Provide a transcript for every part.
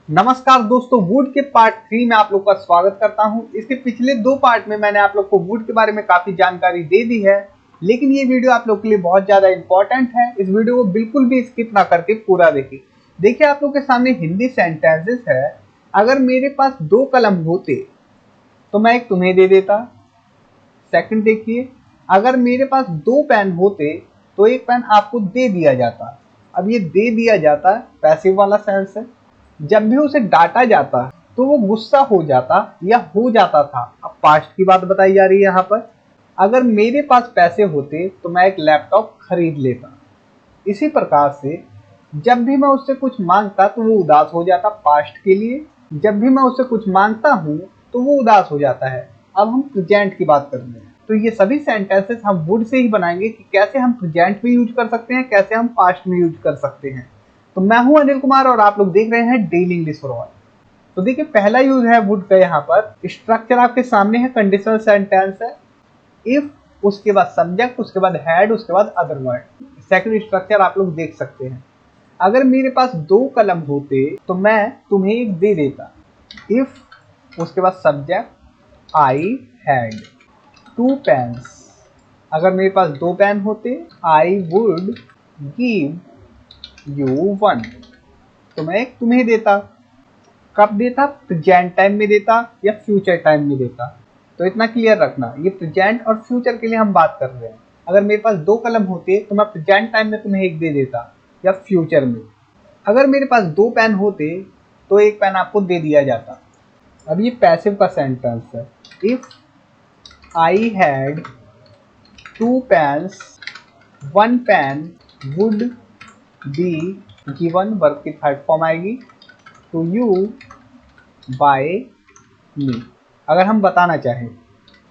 नमस्कार दोस्तों, वुड के पार्ट 3 में आप लोग का स्वागत करता हूं। इसके पिछले 2 पार्ट में मैंने आप लोग को वुड के बारे में काफी जानकारी दे दी है, लेकिन ये वीडियो आप लोग के लिए बहुत ज्यादा इंपॉर्टेंट है। इस वीडियो को बिल्कुल भी स्किप ना करके पूरा देखिए। देखिए, आप लोग के सामने हिंदी सेंटेंसेस है। अगर मेरे पास 2 कलम होते तो मैं एक तुम्हें दे देता। सेकंड देखिए, अगर मेरे पास 2 पेन होते तो एक पेन आपको दे दिया जाता। अब ये दे दिया जाता पैसिव वाला सेंस है। जब भी उसे डांटा जाता तो वो गुस्सा हो जाता या हो जाता था। अब पास्ट की बात बताई जा रही है यहाँ पर। अगर मेरे पास पैसे होते तो मैं एक लैपटॉप खरीद लेता। इसी प्रकार से जब भी मैं उससे कुछ मांगता तो वो उदास हो जाता, पास्ट के लिए। जब भी मैं उससे कुछ मांगता हूँ तो वो उदास हो जाता है। अब हम प्रेजेंट की बात कर रहे हैं, तो ये सभी सेंटेंसेस हम वुड से ही बनाएंगे कि कैसे हम प्रेजेंट में यूज कर सकते हैं, कैसे हम पास्ट में यूज कर सकते हैं। तो मैं हूं अनिल कुमार और आप लोग देख रहे हैं डेली इंग्लिश फॉर ऑल। तो देखिए, पहला यूज है वुड का। यहाँ पर स्ट्रक्चर आपके सामने है, कंडीशनल सेंटेंस है। इफ, उसके बाद सब्जेक्ट, उसके बाद हैड, उसके बाद अदर वर्ड। सेकंड स्ट्रक्चर आप लोग देख सकते हैं। अगर मेरे पास 2 कलम होते तो मैं तुम्हें एक दे देता। इफ, उसके बाद सब्जेक्ट, आई हैड 2 पेन्स। अगर मेरे पास 2 पेन होते, आई वुड गिव यू 1। तो मैं एक तुम्हें देता। कब देता? प्रेजेंट टाइम में देता या फ्यूचर टाइम में देता। तो इतना क्लियर रखना, ये प्रेजेंट और फ्यूचर के लिए हम बात कर रहे हैं। अगर मेरे पास 2 कलम होते तो मैं प्रेजेंट टाइम में तुम्हें एक दे देता या फ्यूचर में। अगर मेरे पास 2 पेन होते तो एक पेन आपको दे दिया जाता। अब ये पैसिव का सेंटेंस है। If I had 2 pens 1 pen would be given, verb की थर्ड फॉर्म आएगी, टू यू बाय मी। अगर हम बताना चाहें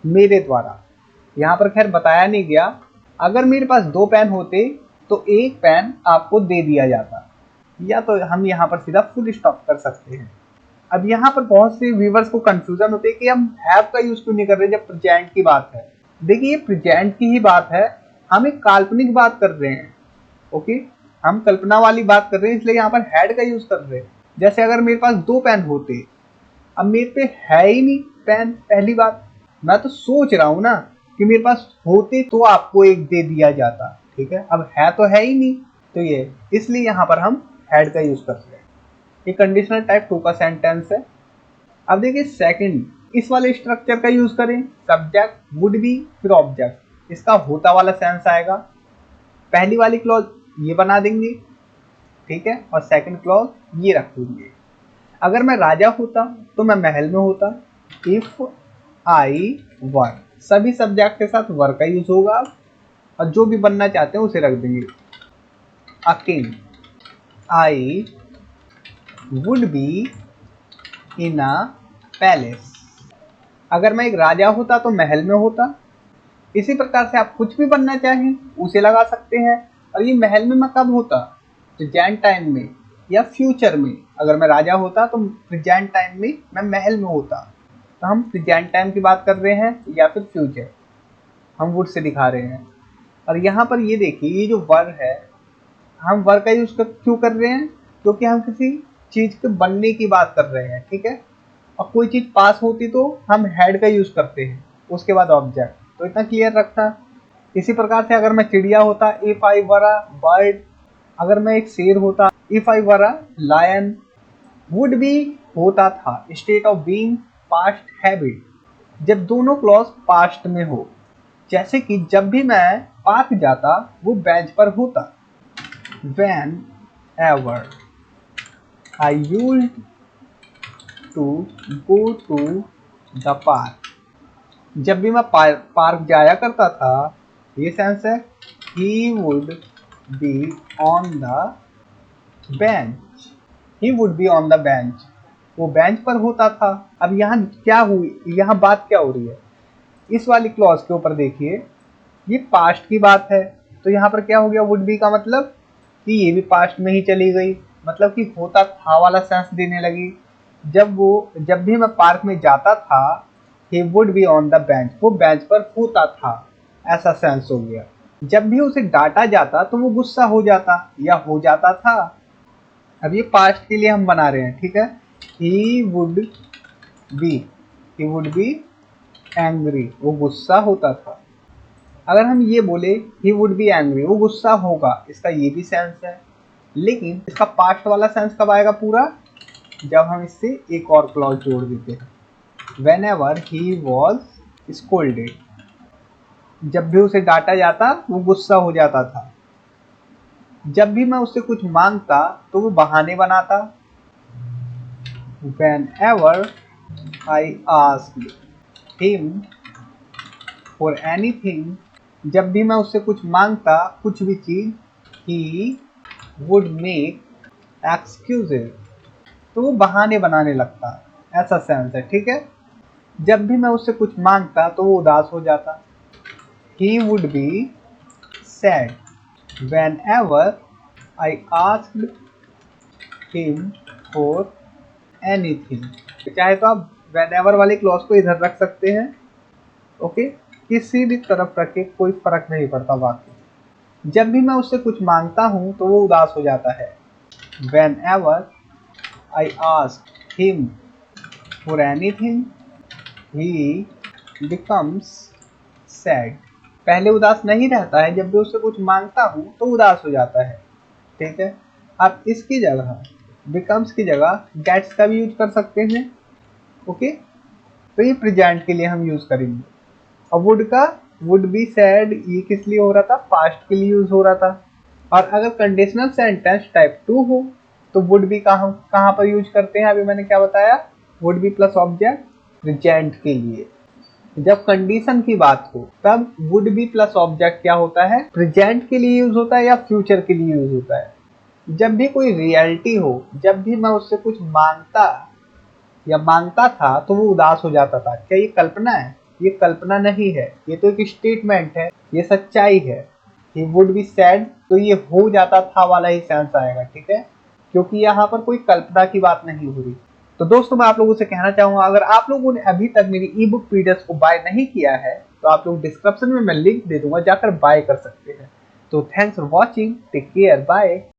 मेरे द्वारा, यहाँ पर खैर बताया नहीं गया। अगर मेरे पास 2 पेन होते तो एक पेन आपको दे दिया जाता, या तो हम यहाँ पर सीधा फुल स्टॉप कर सकते हैं। अब यहाँ पर बहुत से व्यूवर्स को कंफ्यूजन होती है कि हम हैव का यूज क्यों नहीं कर रहे जब प्रेजेंट की बात है। देखिए, ये प्रेजेंट की ही बात है, हम एक काल्पनिक बात कर रहे हैं। ओके, हम कल्पना वाली बात कर रहे हैं, इसलिए यहाँ पर हैड का यूज कर रहे हैं। जैसे अगर मेरे पास 2 पेन होते, अब मेरे पे है ही नहीं पेन। पहली बात, मैं तो सोच रहा हूँ ना कि मेरे पास होते तो आपको एक दे दिया जाता। ठीक है, अब है तो है ही नहीं, तो ये इसलिए यहाँ पर हम हैड का यूज कर रहे हैं। ये कंडीशनल टाइप 2 का सेंटेंस है। अब देखिए सेकंड, इस वाले स्ट्रक्चर का यूज करें। सब्जेक्ट, वुड बी, फिर ऑब्जेक्ट। इसका होता वाला सेंस आएगा। पहली वाली क्लॉज ये बना देंगे, ठीक है, और सेकंड क्लॉज ये रख देंगे। अगर मैं राजा होता तो मैं महल में होता। इफ आई वर, सभी सब्जेक्ट के साथ वर का यूज होगा, और जो भी बनना चाहते हैं उसे रख देंगे। A king, I would be in a palace. अगर मैं एक राजा होता तो महल में होता। इसी प्रकार से आप कुछ भी बनना चाहें उसे लगा सकते हैं। और ये महल में मैं कब होता? प्रेजेंट टाइम में या फ्यूचर में। अगर मैं राजा होता तो प्रेजेंट टाइम में मैं महल में होता। तो हम प्रेजेंट टाइम की बात कर रहे हैं या फिर फ्यूचर, हम वुड से दिखा रहे हैं। और यहाँ पर ये देखिए, ये जो वर है, हम वर का यूज क्यों कर रहे हैं? क्योंकि हम किसी चीज के बनने की बात कर रहे हैं। ठीक है, और कोई चीज पास होती तो हम हैड का यूज करते हैं, उसके बाद ऑब्जेक्ट। तो इतना क्लियर रखना। इसी प्रकार से अगर मैं चिड़िया होता, if I were a bird. अगर मैं एक शेर होता, if I were a lion. Would be होता था, state of being, past habit, जब दोनों क्लॉज पास्ट में हो। जैसे कि जब भी मैं पार्क जाता वो बेंच पर होता। Whenever I used to go to the park, जब भी मैं पार्क जाया करता था। ये सेंस है। He would be on the bench, he would be on the bench, वो बेंच पर होता था। अब यहाँ क्या हुई, यहाँ बात क्या हो रही है? इस वाली क्लॉज के ऊपर देखिए, ये पास्ट की बात है। तो यहाँ पर क्या हो गया? वुड बी का मतलब कि ये भी पास्ट में ही चली गई, मतलब कि होता था वाला सेंस देने लगी। जब भी मैं पार्क में जाता था, he would be on the bench, वो बेंच पर होता था, ऐसा सेंस हो गया। जब भी उसे डांटा जाता तो वो गुस्सा हो जाता या हो जाता था। अब ये पास्ट के लिए हम बना रहे हैं, ठीक है। ही वुड बी एंग्री, वो गुस्सा होता था। अगर हम ये बोले ही वुड बी एंग्री, वो गुस्सा होगा, इसका ये भी सेंस है। लेकिन इसका पास्ट वाला सेंस कब आएगा पूरा, जब हम इससे एक और क्लॉज जोड़ देते हैं, when ever he was scolded, जब भी उसे डांटा जाता वो गुस्सा हो जाता था। जब भी मैं उससे कुछ मांगता तो वो बहाने बनाता, when ever I asked him for anything, जब भी मैं उससे कुछ मांगता, कुछ भी चीज, ही वुड मेक एक्सक्यूजेज, तो वो बहाने बनाने लगता, ऐसा सेंस है, ठीक है। जब भी मैं उससे कुछ मांगता तो वो उदास हो जाता, he would be sad when ever I asked him for anything. चाहे तो आप वेन एवर वाले क्लॉज को इधर रख सकते हैं, ओके, किसी भी तरफ रखे कोई फर्क नहीं पड़ता। वाकई जब भी मैं उससे कुछ मांगता हूँ तो वो उदास हो जाता है, when ever I ask him for anything he becomes sad. पहले उदास नहीं रहता है, जब भी उससे कुछ मांगता हूँ तो उदास हो जाता है, ठीक है। आप इसकी जगह बिकम्स की जगह गेट्स का भी यूज कर सकते हैं, ओके। तो ये प्रेजेंट के लिए हम यूज करेंगे। और वुड का वुड बी सैड ये किस लिए हो रहा था, पास्ट के लिए यूज हो रहा था। और अगर कंडीशनल सेंटेंस टाइप 2 हो तो वुड बी कहाँ पर यूज करते हैं, अभी मैंने क्या बताया, would be plus object present के लिए। जब कंडीशन की बात हो तब वुड बी प्लस ऑब्जेक्ट क्या होता है, प्रेजेंट के लिए यूज होता है या फ्यूचर के लिए यूज होता है। जब भी कोई रियलिटी हो, जब भी मैं उससे कुछ मांगता या मांगता था तो वो उदास हो जाता था, क्या ये कल्पना है, ये कल्पना नहीं है, ये तो एक स्टेटमेंट है, ये सच्चाई है। ही वुड बी सैड, तो ये हो जाता था वाला ही सेंस आएगा, ठीक है, क्योंकि यहाँ पर कोई कल्पना की बात नहीं हो रही। तो दोस्तों मैं आप लोगों से कहना चाहूंगा, अगर आप लोगों ने अभी तक मेरी ई बुक पीडीएफ को बाय नहीं किया है तो आप लोग डिस्क्रिप्शन में मैं लिंक दे दूंगा, जाकर बाय कर सकते हैं। तो thanks for watching, take care, bye.